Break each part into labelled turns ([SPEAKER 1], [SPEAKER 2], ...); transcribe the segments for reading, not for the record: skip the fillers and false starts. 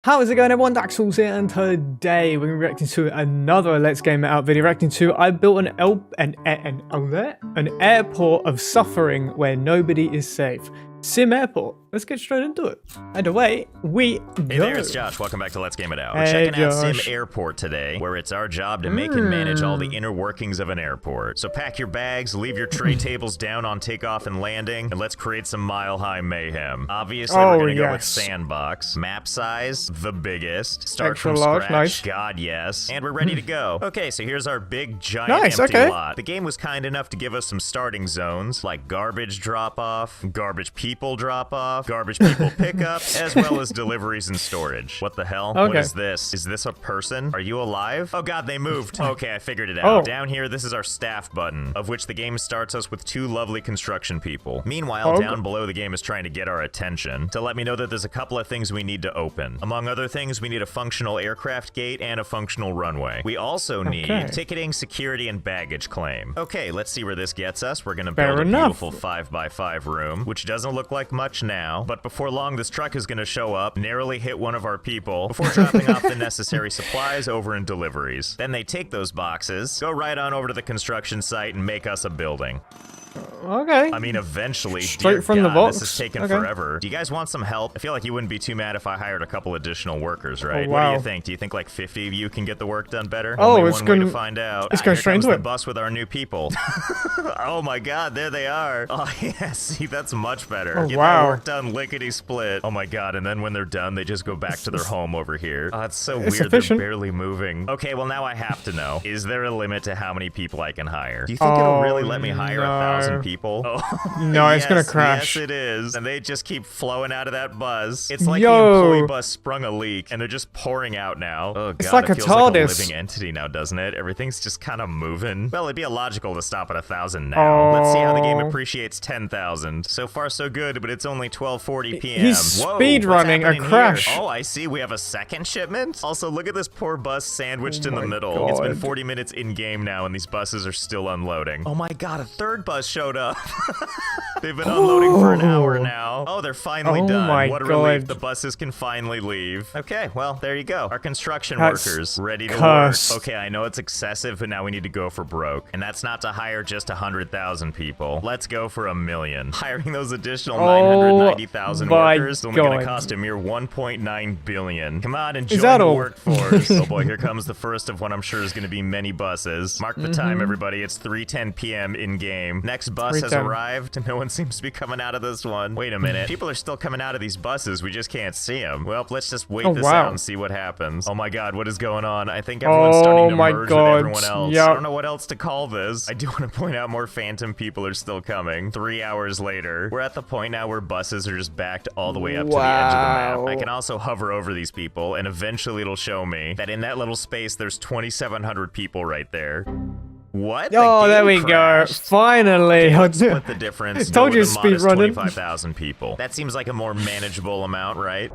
[SPEAKER 1] How is it going, everyone? Daxellz here, and today we're reacting to another Let's Game It Out video. Reacting to I built an airport of suffering where nobody is safe. SimAirport. Let's get straight into it. And away we go.
[SPEAKER 2] Hey there, it's Josh. Welcome back to Let's Game It Out. We're checking out SimAirport today, where it's our job to make and manage all the inner workings of an airport. So pack your bags, leave your tray tables down on takeoff and landing, and let's create some mile-high mayhem. Obviously, we're gonna go with sandbox. Map size, the biggest. Start
[SPEAKER 1] Extra
[SPEAKER 2] from
[SPEAKER 1] large,
[SPEAKER 2] scratch.
[SPEAKER 1] nice.
[SPEAKER 2] God, yes. And we're ready to go. Okay, so here's our big, giant, empty lot. The game was kind enough to give us some starting zones, like garbage drop-off, garbage people drop-off, garbage people pickup, as well as deliveries and storage. What the hell? What is this? Is this a person? Are you alive? Oh god, they moved. Okay, I figured it out. Down here, this is our staff button, of which the game starts us with two lovely construction people. Meanwhile, down below, the game is trying to get our attention to let me know that there's a couple of things we need to open. Among other things, we need a functional aircraft gate and a functional runway. We also need ticketing, security, and baggage claim. Okay, let's see where this gets us. We're gonna build a beautiful 5x5 room, which doesn't look like much now, but before long, this truck is gonna show up, narrowly hit one of our people, before dropping off the necessary supplies over in deliveries. Then they take those boxes, go right on over to the construction site, and make us a building.
[SPEAKER 1] Okay.
[SPEAKER 2] I mean, eventually.
[SPEAKER 1] Straight from the box.
[SPEAKER 2] This is taking forever. Do you guys want some help? I feel like you wouldn't be too mad if I hired a couple additional workers, right? What do you think? Do you think like 50 of you can get the work done better? Only one way to find out.
[SPEAKER 1] It's going straight into
[SPEAKER 2] the bus with our new people. Oh my god, there they are. Oh yeah, see, that's much better. Get that work done lickety split. Oh my god, and then when they're done, they just go back to their home over here. Oh, it's so weird. They're barely moving. Okay, well now I have to know. Is there a limit to how many people I can hire? Do you think it'll really let me hire 1,000 people? Oh,
[SPEAKER 1] no, it's gonna crash.
[SPEAKER 2] Yes, it is. And they just keep flowing out of that bus. It's like the employee bus sprung a leak, and they're just pouring out now. Oh god,
[SPEAKER 1] it's like
[SPEAKER 2] it
[SPEAKER 1] a
[SPEAKER 2] feels
[SPEAKER 1] TARDIS.
[SPEAKER 2] like a living entity now, doesn't it? Everything's just kind of moving. Well, it'd be illogical to stop at 1,000 now. Let's see how the game appreciates 10,000. So far, so good, but it's only 12:40 p.m.
[SPEAKER 1] He's speed running a crash.
[SPEAKER 2] Here? Oh, I see. We have a second shipment. Also, look at this poor bus sandwiched in the middle. It's been 40 minutes in game now, and these buses are still unloading. Oh my god, a third bus showed up. They've been unloading for an hour now. Oh, they're finally done. What a relief. The buses can finally leave. Okay, well, there you go. Our construction workers ready to work. Okay, I know it's excessive, but now we need to go for broke. And that's not to hire just 100,000 people. Let's go for 1 million. Hiring those additional 990,000 workers is only going to cost a mere 1.9 billion. Come on and join the workforce. Oh boy, here comes the first of what I'm sure is going to be many buses. Mark the time, everybody. It's 3:10 p.m. in game. Next bus has arrived. No one seems to be coming out of this one. Wait a minute. People are still coming out of these buses. We just can't see them. Well, let's just wait this out and see what happens. Oh my god, what is going on? I think everyone's starting to merge with everyone else. I don't know what else to call this. I do want to point out more phantom people are still coming. 3 hours later. We're at the point now where buses are just backed all the way up to the edge of the map. I can also hover over these people, and eventually it'll show me that in that little space, there's 2,700 people right there. What?
[SPEAKER 1] Oh, there we go. Finally.
[SPEAKER 2] Let's split the difference.
[SPEAKER 1] Told you speed running.
[SPEAKER 2] 25,000 people. That seems like a more manageable amount, right?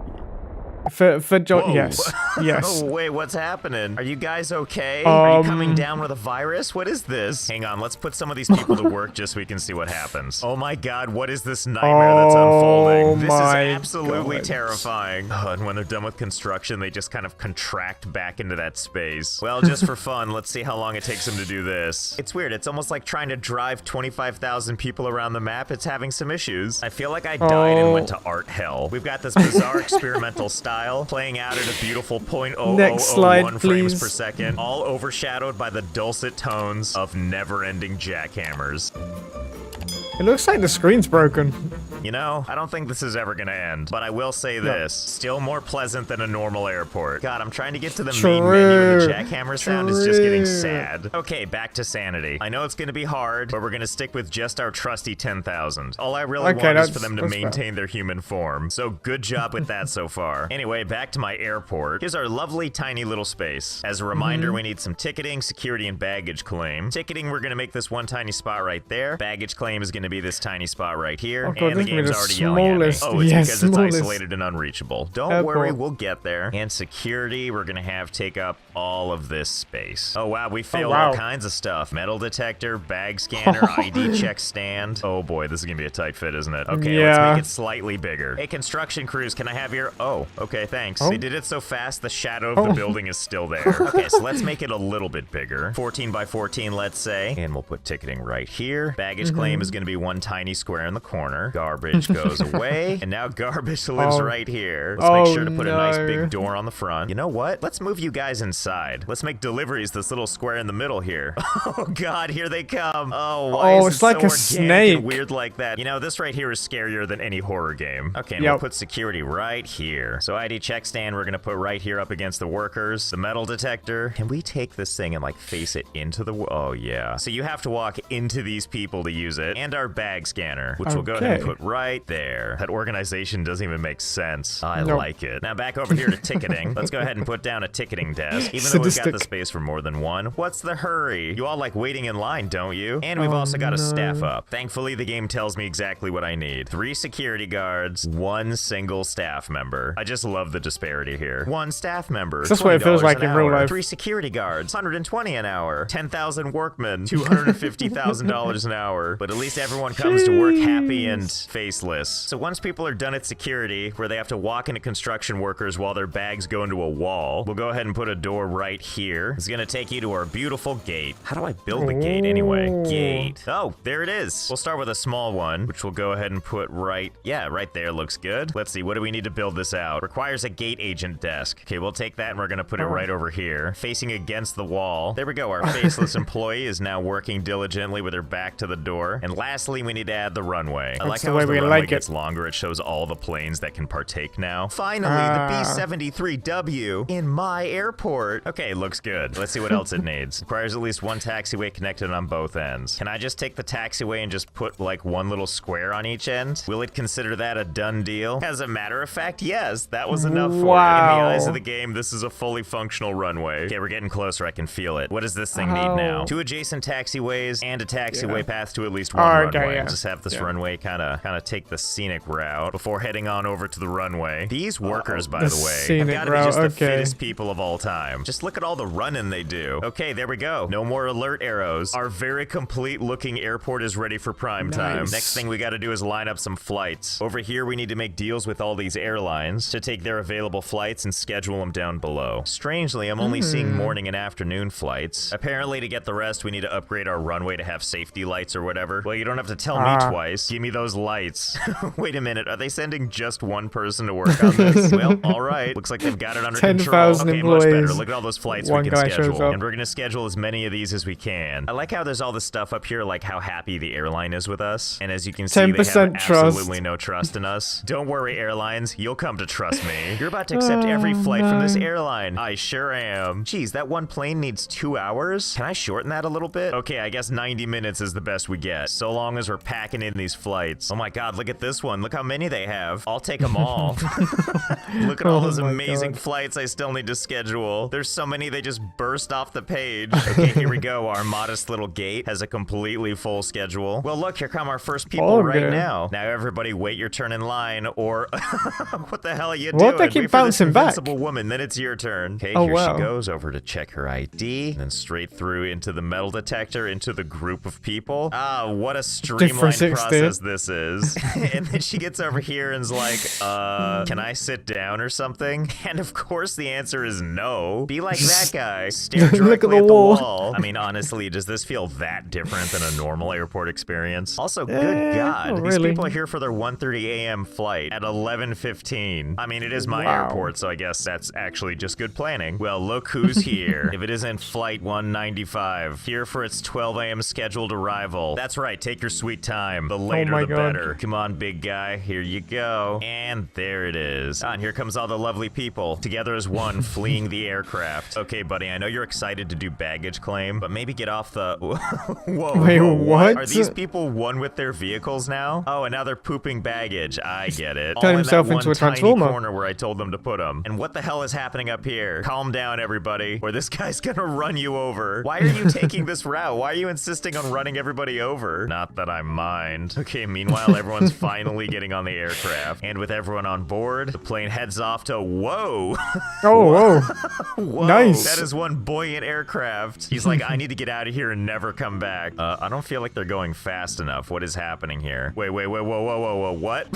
[SPEAKER 1] For John, yes.
[SPEAKER 2] Oh, wait, what's happening? Are you guys okay? Are you coming down with a virus? What is this? Hang on, let's put some of these people to work just so we can see what happens. Oh my god, what is this nightmare that's unfolding? This is absolutely terrifying. Oh, and when they're done with construction, they just kind of contract back into that space. Well, just for fun, let's see how long it takes them to do this. It's weird, it's almost like trying to drive 25,000 people around the map. It's having some issues. I feel like I died and went to art hell. We've got this bizarre experimental style playing out at a beautiful 0.0001 frames per second, all overshadowed by the dulcet tones of never-ending jackhammers.
[SPEAKER 1] It looks like the screen's broken.
[SPEAKER 2] You know, I don't think this is ever gonna end, but I will say this. Still more pleasant than a normal airport. God, I'm trying to get to the main menu and the jackhammer sound is just getting sad. Okay, back to sanity. I know it's gonna be hard, but we're gonna stick with just our trusty 10,000. All I really want is for them to maintain their human form. So good job with that so far. Anyway, back to my airport. Here's our lovely tiny little space. As a reminder, we need some ticketing, security, and baggage claim. Ticketing, we're gonna make this one tiny spot right there. Baggage claim is gonna be this tiny spot right here. And the
[SPEAKER 1] gonna be
[SPEAKER 2] game's
[SPEAKER 1] the
[SPEAKER 2] already yelling at me.
[SPEAKER 1] smallest.
[SPEAKER 2] Oh, it's
[SPEAKER 1] Yeah,
[SPEAKER 2] because
[SPEAKER 1] smallest
[SPEAKER 2] it's isolated and unreachable. Don't
[SPEAKER 1] airport.
[SPEAKER 2] worry, we'll get there. And security, we're gonna have take up all of this space. Oh wow, we failed all kinds of stuff. Metal detector, bag scanner, ID check stand. Oh boy, this is gonna be a tight fit, isn't it? Okay, let's make it slightly bigger. Hey, construction crews, can I have your... Oh, okay, thanks. They did it so fast, the shadow of the building is still there. Okay, so let's make it a little bit bigger. 14 by 14, let's say. And we'll put ticketing right here. Baggage claim is gonna be one tiny square in the corner. Garbage goes away. And now garbage lives right here. Let's make sure to put a nice big door on the front. You know what? Let's move you guys inside. Let's make deliveries this little square in the middle here. Oh god, here they come. Oh, why is
[SPEAKER 1] it's
[SPEAKER 2] it
[SPEAKER 1] like
[SPEAKER 2] so
[SPEAKER 1] a snake.
[SPEAKER 2] And weird like that? You know, this right here is scarier than any horror game. Okay, and we'll put security right here. So ID check stand, we're gonna put right here up against the workers. The metal detector. Can we take this thing and like face it into the... Oh yeah. So you have to walk into these people to use it. And our bag scanner, which we'll go ahead and put right there. That organization doesn't even make sense. I like it. Now back over here to ticketing. Let's go ahead and put down a ticketing desk. Even though we've got the space for more than one. What's the hurry? You all like waiting in line, don't you? And we've also got a staff up. Thankfully, the game tells me exactly what I need. 3 security guards, 1 single staff member. I just love the disparity here. 1 staff member,
[SPEAKER 1] that's what it feels like in real life.
[SPEAKER 2] 3 security guards, 120 an hour. 10,000 workmen, $250,000 an hour. But at least everyone comes to work happy and faceless. So once people are done at security, where they have to walk into construction workers while their bags go into a wall, we'll go ahead and put a door right here. It's gonna take you to our beautiful gate. How do I build the gate anyway? Gate. Oh, there it is. We'll start with a small one, which we'll go ahead and put right there. Looks good. Let's see, what do we need to build this out? Requires a gate agent desk. Okay, we'll take that and we're gonna put it right over here, facing against the wall. There we go. Our faceless employee is now working diligently with her back to the door. And lastly, we need to add the runway. I like how as the runway gets longer, it shows all the planes that can partake now. Finally, the B-73W in my airport. Okay, looks good. Let's see what else it needs. Requires at least 1 taxiway connected on both ends. Can I just take the taxiway and just put like 1 little square on each end? Will it consider that a done deal? As a matter of fact, yes, that was enough for it. In the eyes of the game, this is a fully functional runway. Okay, we're getting closer. I can feel it. What does this thing need now? 2 adjacent taxiways and a taxiway path to at least 1 runway. Just have this runway kind of take the scenic route before heading on over to the runway. These workers, by the way, have got to be just the fittest people of all time. Just look at all the running they do. Okay, there we go. No more alert arrows. Our very complete looking airport is ready for prime time. Next thing we got to do is line up some flights. Over here, we need to make deals with all these airlines to take their available flights and schedule them down below. Strangely, I'm only seeing morning and afternoon flights. Apparently, to get the rest, we need to upgrade our runway to have safety lights or whatever. Well, you don't have to tell me twice. Give me those lights. Wait a minute. Are they sending just 1 person to work on this? Well, all right. Looks like they've got it under control. Okay, much better. Look at all those flights we can schedule. And we're going to schedule as many of these as we can. I like how there's all this stuff up here, like how happy the airline is with us. And as you can see, they have absolutely no trust in us. Don't worry, airlines. You'll come to trust me. You're about to accept every flight from this airline. I sure am. Geez, that 1 plane needs 2 hours? Can I shorten that a little bit? Okay, I guess 90 minutes is the best we get. So long as we're packing in these flights. Oh my god, look at this one. Look how many they have. I'll take them all. Look at all those amazing flights I still need to schedule. There's so many they just burst off the page. Okay, here we go. Our modest little gate has a completely full schedule. Well, look, here come our first people right now. Now everybody wait your turn in line, or what the hell are you doing?
[SPEAKER 1] What? They keep bouncing back.
[SPEAKER 2] Invincible woman, then it's your turn. Okay, here she goes over to check her ID, then straight through into the metal detector, into the group of people. Ah, what a streamlined process this is. And then she gets over here and's like, can I sit down or something? And of course the answer is no. Be like that guy. Stare directly at the wall. I mean, honestly, does this feel that different than a normal airport experience? Also, good God, these people are here for their 1:30 a.m. flight at 11:15. I mean, it is my airport, so I guess that's actually just good planning. Well, look who's here. If it isn't Flight 195, here for its 12 a.m. scheduled arrival. That's right, take your sweet time. The later the better. Come on, big guy, here you go. And there it is. And here comes all the lovely people, together as one, fleeing the aircraft. Okay, buddy, I know you're excited to do baggage claim, but maybe get off the... Whoa,
[SPEAKER 1] wait, what?
[SPEAKER 2] Are these people one with their vehicles now? Oh, and now they're pooping baggage. I get it.
[SPEAKER 1] Turn himself into a transformer.
[SPEAKER 2] Corner where I told them to put them. And what the hell is happening up here? Calm down, everybody, or this guy's gonna run you over. Why are you taking this route? Why are you insisting on running everybody over? Not that I mind. Okay, meanwhile, everyone's finally getting on the aircraft. And with everyone on board, the plane heads off to, whoa.
[SPEAKER 1] Oh, whoa.
[SPEAKER 2] Whoa,
[SPEAKER 1] Nice.
[SPEAKER 2] that is one buoyant aircraft. He's like, I need to get out of here and never come back. I don't feel like they're going fast enough. What is happening here? Wait, whoa, what?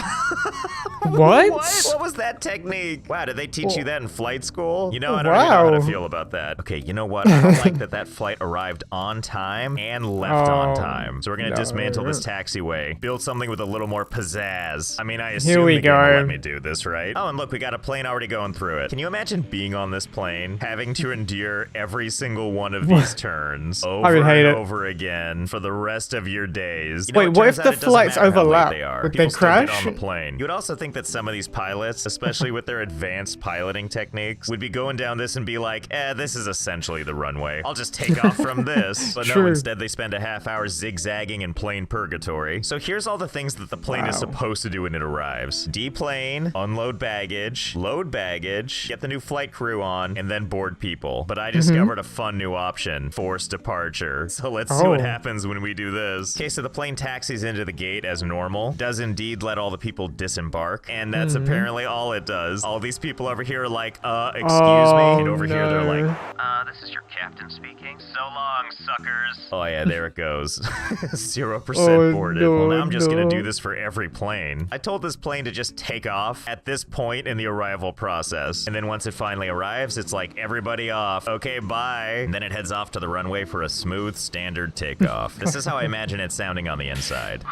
[SPEAKER 1] What?
[SPEAKER 2] What was that technique? Wow, did they teach you that in flight school? You know, I don't
[SPEAKER 1] Wow.
[SPEAKER 2] even know how to feel about that. Okay, you know what? I don't like that flight arrived on time and left on time. So we're gonna dismantle this taxiway, build something with a little more pizzazz. I mean, I assume
[SPEAKER 1] we
[SPEAKER 2] the game will
[SPEAKER 1] go.
[SPEAKER 2] let me do this, right? Oh, and look, we got a plane already going through it. Can you imagine being on this plane, having to endure every single one of these turns over
[SPEAKER 1] would hate
[SPEAKER 2] and
[SPEAKER 1] it.
[SPEAKER 2] over again for the rest of your days? You know,
[SPEAKER 1] Wait,
[SPEAKER 2] it
[SPEAKER 1] what if
[SPEAKER 2] turns
[SPEAKER 1] the
[SPEAKER 2] out it doesn't
[SPEAKER 1] flights
[SPEAKER 2] matter how late
[SPEAKER 1] overlap?
[SPEAKER 2] they are.
[SPEAKER 1] Would
[SPEAKER 2] People
[SPEAKER 1] they
[SPEAKER 2] still get
[SPEAKER 1] crash?
[SPEAKER 2] on the plane. You would also think that some of these pilots, especially with their advanced piloting techniques, would be going down this and be like, this is essentially the runway. I'll just take off from this. But no,
[SPEAKER 1] True.
[SPEAKER 2] instead they spend a half hour zigzagging in plane purgatory. So here's all the things that the plane is supposed to do when it arrives. Deplane, unload baggage, load baggage, get the new flight crew on, and then board people. But I discovered a fun new option, forced departure. So let's see what happens when we do this. Okay, so the plane taxis into the gate as normal, does indeed let all the people disembark, and that's apparently all it does. All these people over here are like, excuse me, and over here they're like, this is your captain speaking. So long, suckers. Oh yeah, there it goes. 0% boarded. Well, now I'm just gonna do this for every plane. I told this plane to just take off at this point in the arrival process, and then once it finally arrives, it's like, everybody off. Okay, bye. And then it heads off to the runway for a smooth, standard takeoff. This is how I imagine it sounding on the inside.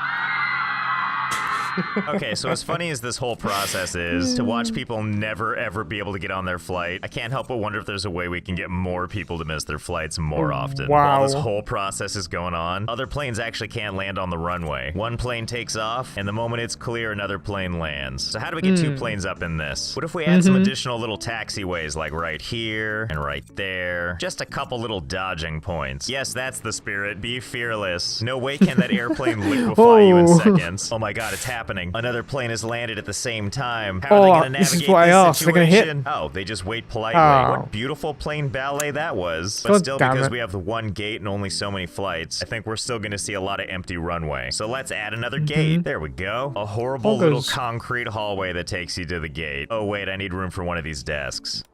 [SPEAKER 2] Okay, so as funny as this whole process is, to watch people never ever be able to get on their flight, I can't help but wonder if there's a way we can get more people to miss their flights more often.
[SPEAKER 1] Wow.
[SPEAKER 2] While this whole process is going on, other planes actually can't land on the runway. One plane takes off, and the moment it's clear, another plane lands. So how do we get two planes up in this? What if we add some additional little taxiways, like right here and right there? Just a couple little dodging points. Yes, that's the spirit. Be fearless. No way can that airplane liquefy you in seconds. Oh my god, it's happening. Another plane has landed at the same time. How are they gonna
[SPEAKER 1] this
[SPEAKER 2] navigate
[SPEAKER 1] is what I asked. They're gonna hit.
[SPEAKER 2] situation? Oh, they just wait politely.
[SPEAKER 1] Oh.
[SPEAKER 2] What beautiful plane ballet that was. But
[SPEAKER 1] God
[SPEAKER 2] still,
[SPEAKER 1] damn
[SPEAKER 2] because
[SPEAKER 1] it.
[SPEAKER 2] we have the one gate and only so many flights, I think we're still gonna see a lot of empty runway. So let's add another gate. There we go. A horrible little concrete hallway that takes you to the gate. Oh wait, I need room for one of these desks.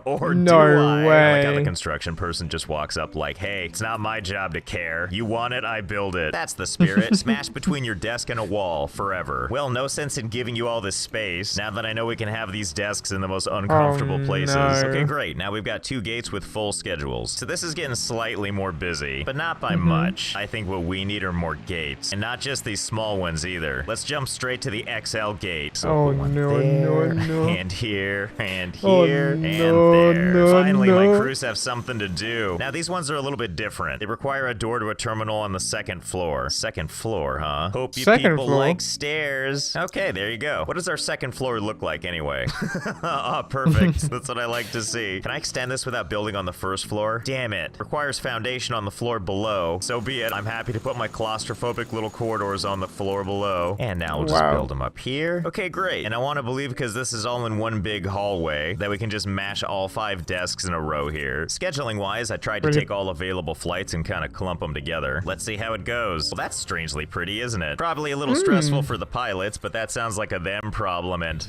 [SPEAKER 2] Or
[SPEAKER 1] No
[SPEAKER 2] do I? I like how
[SPEAKER 1] way.
[SPEAKER 2] the construction person just walks up like, hey, it's not my job to care. You want it, I build it. That's the spirit. Smash between your desk and a wall forever. Well, no sense in giving you all this space now that I know we can have these desks in the most uncomfortable places.
[SPEAKER 1] no.
[SPEAKER 2] Okay, great. Now we've got two gates with full schedules. So this is getting slightly more busy, but not by much. I think what we need are more gates, and not just these small ones either. Let's jump straight to the XL gate. So
[SPEAKER 1] Oh,
[SPEAKER 2] put one
[SPEAKER 1] no,
[SPEAKER 2] there,
[SPEAKER 1] no, no.
[SPEAKER 2] and here, and
[SPEAKER 1] Oh,
[SPEAKER 2] here, and
[SPEAKER 1] no,
[SPEAKER 2] there.
[SPEAKER 1] no,
[SPEAKER 2] Finally, my
[SPEAKER 1] no.
[SPEAKER 2] crews have something to do. Now, these ones are a little bit different. They require a door to a terminal on the second floor. Second floor, huh? Hope you
[SPEAKER 1] Second
[SPEAKER 2] people
[SPEAKER 1] floor?
[SPEAKER 2] like stairs. Okay, there you go. What does our second floor look like anyway? Oh, perfect. That's what I like to see. Can I extend this without building on the first floor? Damn it. Requires foundation on the floor below. So be it. I'm happy to put my claustrophobic little corridors on the floor below. And now we'll just build them up here. Okay, great. And I want to believe, because this is all in one big hallway, that we can just mash all 5 desks in a row here. Scheduling wise, I tried to take all available flights and kind of clump them together. Let's see how it goes. Well, that's strangely pretty, isn't it? Probably a little stressful for the pilots, but that sounds like a them problem, and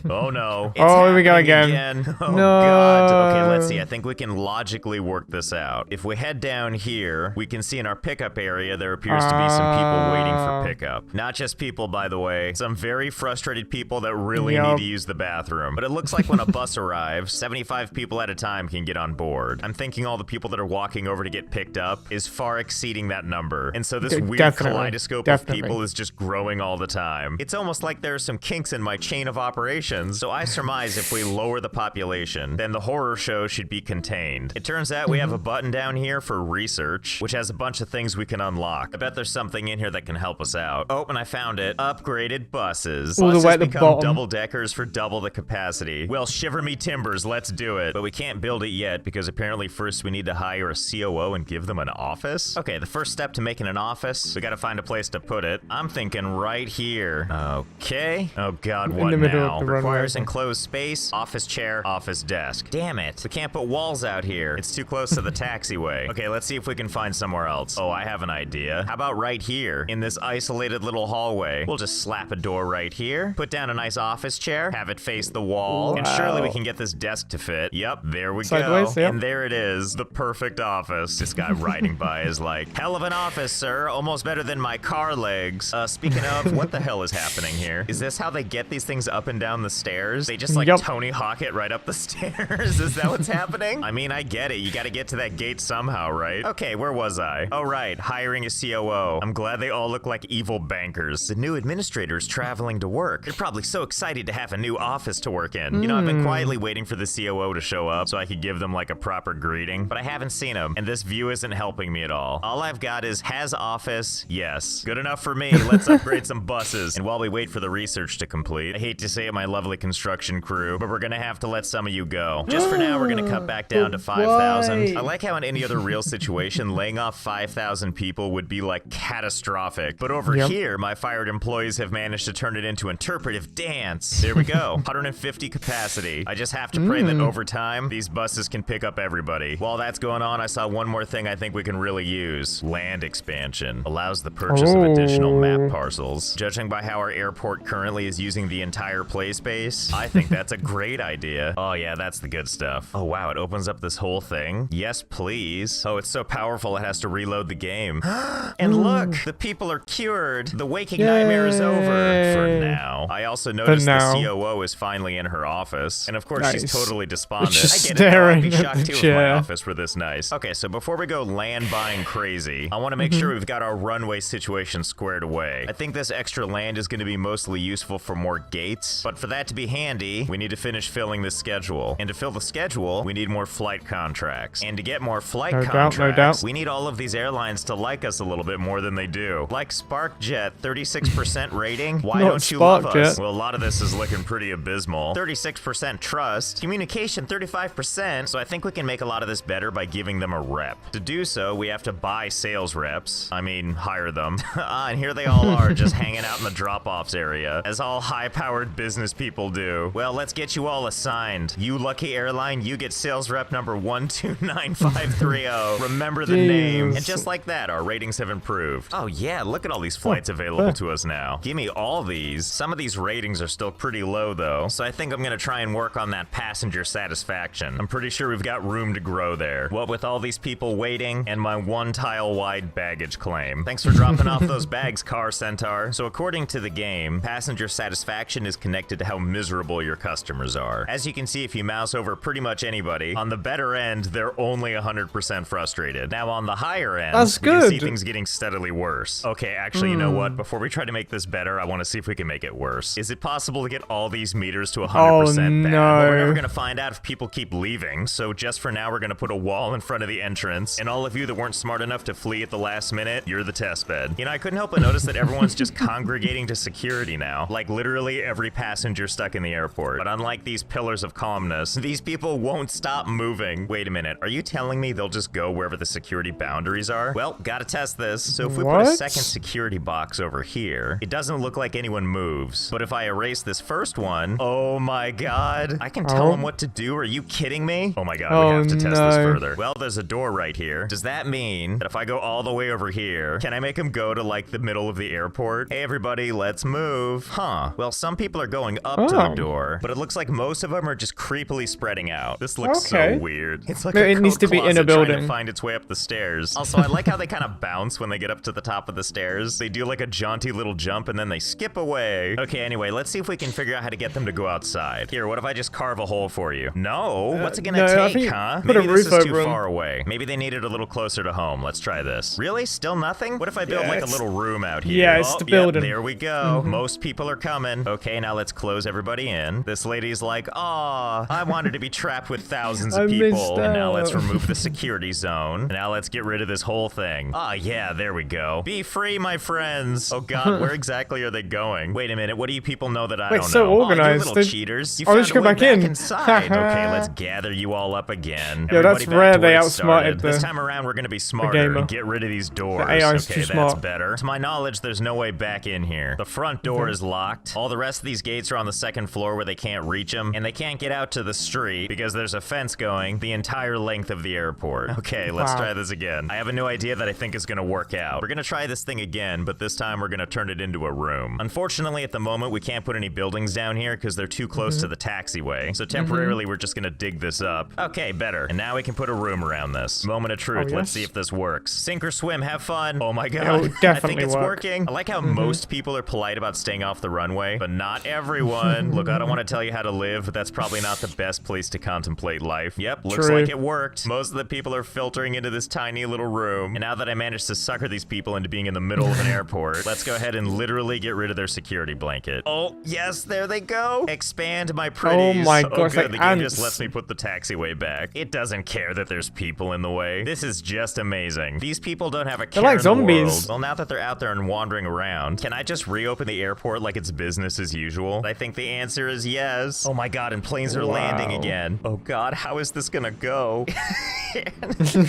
[SPEAKER 2] oh no. It's
[SPEAKER 1] here we go
[SPEAKER 2] happening
[SPEAKER 1] again.
[SPEAKER 2] Oh
[SPEAKER 1] No.
[SPEAKER 2] god. Okay, let's see. I think we can logically work this out. If we head down here, we can see in our pickup area there appears to be some people waiting for pickup. Not just people, by the way. Some very frustrated people that really need to use the bathroom. But it looks like when a bus arrives, 75 people at a time can get on board. I'm thinking all the people that are walking over to get picked up is far exceeding that number. And so this weird kaleidoscope of people is just growing all the time. It's almost like there are some kinks in my chain of operations. So I surmise if we lower the population, then the horror show should be contained. It turns out we have a button down here for research, which has a bunch of things we can unlock. I bet there's something in here that can help us out. Oh, and I found it. Upgraded buses.
[SPEAKER 1] All the way
[SPEAKER 2] Buses
[SPEAKER 1] at the
[SPEAKER 2] become
[SPEAKER 1] bottom.
[SPEAKER 2] double-deckers for double the capacity. Well, shiver me timbers. timbers, let's do it. But we can't build it yet because apparently first we need to hire a COO and give them an office. Okay, the first step to making an office, we gotta find a place to put it. I'm thinking right here. Okay. Oh God, what now? Requires enclosed space, office chair, office desk. Damn it. We can't put walls out here. It's too close to the taxiway. Okay, let's see if we can find somewhere else. Oh, I have an idea. How about right here in this isolated little hallway? We'll just slap a door right here, put down a nice office chair, have it face the wall, and surely we can get this desk to fit. Yep, there we go. Yep. And there it is, the perfect office. This guy riding by is like, hell of an office, sir. Almost better than my car legs. Speaking of, what the hell is happening here? Is this how they get these things up and down the stairs? They just like Tony Hawk it right up the stairs? Is that what's happening? I mean, I get it. You gotta get to that gate somehow, right? Okay, where was I? Oh, right, hiring a COO. I'm glad they all look like evil bankers. The new administrator's traveling to work. They're probably so excited to have a new office to work in. You know, I've been quietly waiting for the COO to show up so I could give them like a proper greeting, but I haven't seen him, and this view isn't helping me at all. All I've got is has office, yes. Good enough for me. Let's upgrade some buses. And while we wait for the research to complete, I hate to say it, my lovely construction crew, but we're gonna have to let some of you go. Just for now, we're gonna cut back down to 5,000. I like how in any other real situation, laying off 5,000 people would be like catastrophic. But over here, my fired employees have managed to turn it into interpretive dance. There we go. 150 capacity. I just have to pray that over time, these buses can pick up everybody. While that's going on, I saw one more thing I think we can really use. Land expansion. Allows the purchase of additional map parcels. Judging by how our airport currently is using the entire play space, I think that's a great idea. Oh yeah, that's the good stuff. Oh wow, it opens up this whole thing. Yes, please. Oh, it's so powerful it has to reload the game. And look, the people are cured. The waking nightmare is over for now. I also noticed the COO is finally in her office, and of course she's totally despondent. I get it though, I'd be shocked too if my office were this nice. Okay, so before we go land buying crazy, I want to make sure we've got our runway situation squared away. I think this extra land is going to be mostly useful for more gates, but for that to be handy, we need to finish filling the schedule. And to fill the schedule, we need more flight contracts. And to get more flight contracts, we need all of these airlines to like us a little bit more than they do. Like SparkJet, 36% rating. Why don't you love us? Well, a lot of this is looking pretty abysmal. 36% trust. Communication, 35%. So I think we can make a lot of this better by giving them a rep. To do so, we have to buy sales reps. I mean, hire them. And here they all are, just hanging out in the drop-offs area, as all high-powered business people do. Well, let's get you all assigned. You lucky airline, you get sales rep number 129530. Remember the name. And just like that, our ratings have improved. Oh yeah, look at all these flights available to us now. Give me all these. Some of these ratings are still pretty low though, so I think I'm gonna try and work on that passenger satisfaction. I'm pretty sure we've got room to grow there. What with all these people waiting and my 1-tile-wide baggage claim. Thanks for dropping off those bags, Car Centaur. So according to the game, passenger satisfaction is connected to how miserable your customers are. As you can see if you mouse over pretty much anybody, on the better end, they're only 100% frustrated. Now on the higher end, you can see things getting steadily worse. Okay, actually, you know what? Before we try to make this better, I want to see if we can make it worse. Is it possible to get all these meters to 100% bad? Well, we're never gonna find out if people keep leaving, so just for now, we're gonna put a wall in front of the entrance, and all of you that weren't smart enough to flee at the last minute, you're the test bed. You know, I couldn't help but notice that everyone's just congregating to security now, like literally every passenger stuck in the airport. But unlike these pillars of calmness, these people won't stop moving. Wait a minute, are you telling me they'll just go wherever the security boundaries are? Well, gotta test this. So if we put a second security box over here, it doesn't look like anyone moves. But if I erase this first one, oh my god, I can tell them what to do. Are you kidding me? Oh my god, we have to test this further. Well, there's a door right here. Does that mean that if I go all the way over here, can I make them go to like the middle of the airport? Hey everybody, let's move. Huh. Well, some people are going up to the door, but it looks like most of them are just creepily spreading out. This looks so weird. It's like it needs to be in a building trying to find its way up the stairs. Also, I like how they kind of bounce when they get up to the top of the stairs. They do like a jaunty little jump and then they skip away. Okay, anyway, let's see if we can figure out how to get them to go outside. Here, what if I just carve a hole for you? No? What's it gonna take, huh? Maybe this is too far away. Maybe they need it a little closer to home. Let's try this. Really? Still nothing? What if I build like a little room out here?
[SPEAKER 1] Yeah, it's the building.
[SPEAKER 2] There we go. Most people are coming. Okay, now let's close everybody in. This lady's like, aw, I wanted to be trapped with thousands of people. And now let's remove the security zone. And now let's get rid of this whole thing. Ah, yeah, there we go. Be free, my friends. Oh god, where exactly are they going? Wait a minute, what do you people know that I don't know?
[SPEAKER 1] So organized.
[SPEAKER 2] Oh, you little cheaters. You
[SPEAKER 1] found a way back in.
[SPEAKER 2] back inside. Okay, let's gather you all up again.
[SPEAKER 1] Yeah, that's
[SPEAKER 2] Everybody back
[SPEAKER 1] rare
[SPEAKER 2] to where
[SPEAKER 1] they
[SPEAKER 2] it
[SPEAKER 1] outsmarted
[SPEAKER 2] started. This
[SPEAKER 1] the-
[SPEAKER 2] time around, we're gonna be smarter
[SPEAKER 1] gamer.
[SPEAKER 2] and get rid of these doors.
[SPEAKER 1] AI is
[SPEAKER 2] okay,
[SPEAKER 1] too
[SPEAKER 2] that's
[SPEAKER 1] smart.
[SPEAKER 2] better. To my knowledge, there's no way back in here. The front door is locked. All the rest of these gates are on the second floor where they can't reach them, and they can't get out to the street because there's a fence going the entire length of the airport. Okay, let's
[SPEAKER 1] Wow.
[SPEAKER 2] try this again. I have a new idea that I think is gonna work out. We're gonna try this thing again, but this time we're gonna turn it into a room. Unfortunately, at the moment, we can't put any buildings down here because they're too close to the taxiway. So temporarily, we're just gonna dig this up. Okay, better. And now we can put a room around this. Moment of truth.
[SPEAKER 1] Oh,
[SPEAKER 2] Let's
[SPEAKER 1] yes.
[SPEAKER 2] see if this works. Sink or swim. Have fun. Oh my god.
[SPEAKER 1] It'll
[SPEAKER 2] I think
[SPEAKER 1] definitely
[SPEAKER 2] it's
[SPEAKER 1] work.
[SPEAKER 2] working. I like how most people are polite about staying off the runway, but not everyone. Look, I don't want to tell you how to live, but that's probably not the best place to contemplate life. Yep, looks
[SPEAKER 1] True.
[SPEAKER 2] like it worked. Most of the people are filtering into this tiny little room. And now that I managed to sucker these people into being in the middle of an airport, let's go ahead and literally get rid of their security blanket. Oh, yes, there they go. Expand my pretties.
[SPEAKER 1] Oh my gosh,
[SPEAKER 2] good.
[SPEAKER 1] like
[SPEAKER 2] The game just
[SPEAKER 1] ants.
[SPEAKER 2] lets me put the taxiway back. It doesn't care that there's people in the way. This is just amazing. These people don't have a care
[SPEAKER 1] like
[SPEAKER 2] in the
[SPEAKER 1] zombies.
[SPEAKER 2] world. Well, now that they're out there and wandering around, can I just reopen the airport like it's business as usual? I think the answer is yes. Oh my god, and planes are landing
[SPEAKER 1] Wow.
[SPEAKER 2] again. Oh god, how is this gonna go?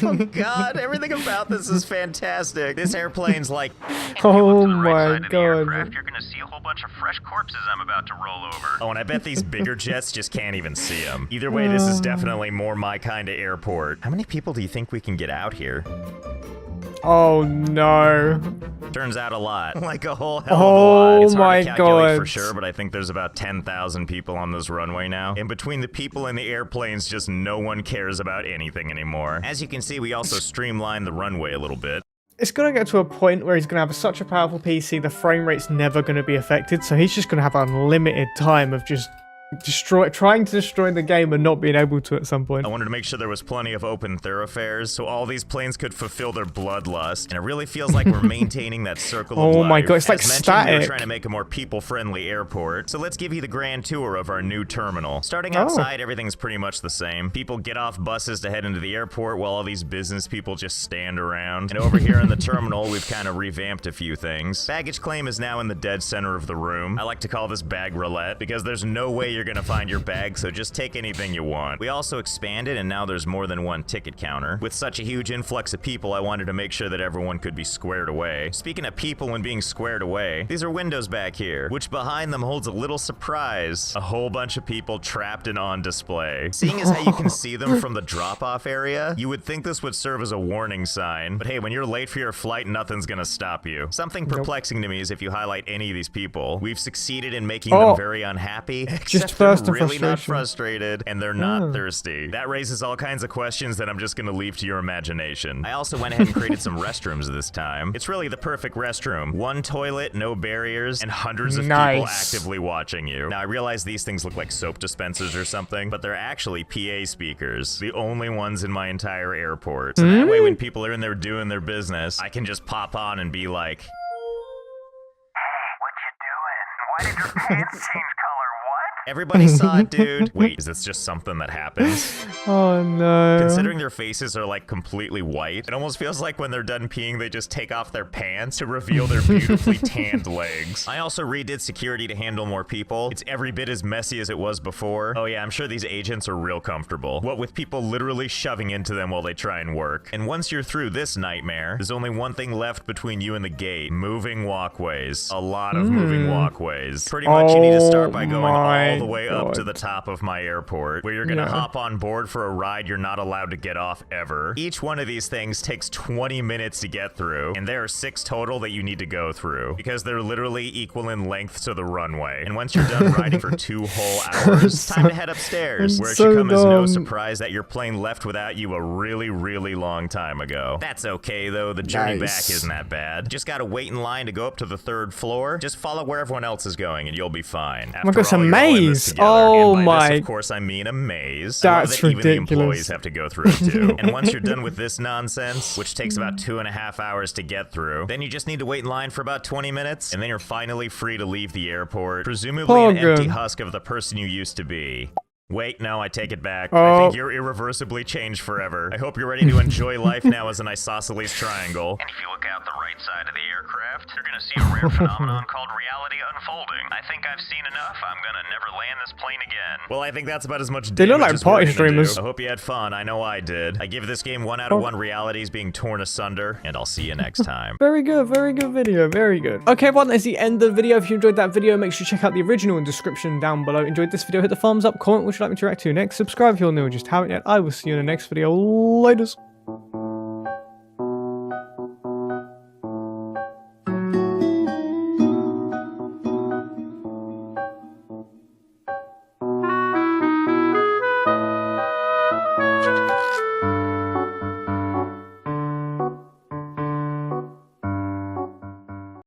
[SPEAKER 2] Oh god, everything about this is fantastic. This airplane's like,
[SPEAKER 1] Oh my god.
[SPEAKER 2] you're gonna see a whole bunch of fresh corpses I'm about to roll over. Oh, and I bet these bigger jets just can't even see them. Either way, this is definitely more my kind of airport. How many people do you think we can get out here?
[SPEAKER 1] Oh no.
[SPEAKER 2] Turns out a lot. Like a whole hell of a lot. It's hard to calculate for sure, but I think there's about 10,000 people on this runway now. And between the people and the airplanes, just no one cares about anything anymore. As you can see, we also streamlined the runway a little bit.
[SPEAKER 1] It's going to get to a point where he's going to have such a powerful PC, the frame rate's never going to be affected, so he's just going to have unlimited time of just trying to destroy the game and not being able to at some point.
[SPEAKER 2] I wanted to make sure there was plenty of open thoroughfares so all these planes could fulfill their bloodlust, and it really feels like we're maintaining that circle of life.
[SPEAKER 1] Oh my god, it's like
[SPEAKER 2] As mentioned,
[SPEAKER 1] static.
[SPEAKER 2] we're trying to make a more people-friendly airport, so let's give you the grand tour of our new terminal. Starting outside, everything's pretty much the same. People get off buses to head into the airport while all these business people just stand around. And over here in the terminal, we've kind of revamped a few things. Baggage claim is now in the dead center of the room. I like to call this bag roulette because there's no way you're gonna find your bag, so just take anything you want. We also expanded, and now there's more than one ticket counter. With such a huge influx of people, I wanted to make sure that everyone could be squared away. Speaking of people and being squared away, these are windows back here, which behind them holds a little surprise. A whole bunch of people trapped and on display. Seeing as how you can see them from the drop-off area, you would think this would serve as a warning sign. But hey, when you're late for your flight, nothing's gonna stop you. Something perplexing to me is if you highlight any of these people, we've succeeded in making them very unhappy, except they're really not frustrated, and they're not thirsty. That raises all kinds of questions that I'm just gonna leave to your imagination. I also went ahead and created some restrooms this time. It's really the perfect restroom. One toilet, no barriers, and hundreds of people actively watching you. Now, I realize these things look like soap dispensers or something, but they're actually PA speakers, the only ones in my entire airport. So that way, when people are in there doing their business, I can just pop on and be like, "Hey, what you doing? Why did your pants change color? What?" Everybody saw it, dude. Wait, is this just something that happens?
[SPEAKER 1] Oh no.
[SPEAKER 2] Considering their faces are like completely white, it almost feels like when they're done peeing, they just take off their pants to reveal their beautifully tanned legs. I also redid security to handle more people. It's every bit as messy as it was before. Oh yeah, I'm sure these agents are real comfortable. What with people literally shoving into them while they try and work. And once you're through this nightmare, there's only one thing left between you and the gate. Moving walkways. A lot of moving walkways. Pretty much you need to start by going all the way up to the top of my airport, where you're gonna hop on board for a ride you're not allowed to get off ever. Each one of these things takes 20 minutes to get through, and there are 6 total that you need to go through, because they're literally equal in length to the runway. And once you're done riding for 2 whole hours, it's time to head upstairs, where it should come as no surprise that your plane left without you a really, really long time ago. That's okay though, the journey back isn't that bad. Just gotta wait in line to go up to the 3rd floor. Just follow where everyone else is going and you'll be fine.
[SPEAKER 1] Look, it's a maze. Oh my.
[SPEAKER 2] This, of course, I mean a maze.
[SPEAKER 1] That's
[SPEAKER 2] that
[SPEAKER 1] ridiculous.
[SPEAKER 2] Even the employees have to go through it too. And once you're done with this nonsense, which takes about 2.5 hours to get through, then you just need to wait in line for about 20 minutes, and then you're finally free to leave the airport, presumably an empty husk of the person you used to be. Wait, no, I take it back.
[SPEAKER 1] Oh.
[SPEAKER 2] I think you're irreversibly changed forever. I hope you're ready to enjoy life now as an isosceles triangle. And if you look out the right side of the aircraft, you're gonna see a rare phenomenon called reality unfolding. I think I've seen enough. I'm gonna never land this plane again. Well, I think that's about as much
[SPEAKER 1] They
[SPEAKER 2] damage
[SPEAKER 1] look like
[SPEAKER 2] as
[SPEAKER 1] party
[SPEAKER 2] we're gonna
[SPEAKER 1] streamers.
[SPEAKER 2] do. I hope you had fun. I know I did. I give this game 1 out of 1 realities being torn asunder, and I'll see you next time.
[SPEAKER 1] Very good video, very good. Okay, everyone, that's the end of the video. If you enjoyed that video, make sure you check out the original in the description down below. Enjoyed this video, hit the thumbs up, comment what you'd like me to react to next, subscribe if you're new and just haven't yet. I will see you in the next video. Laters.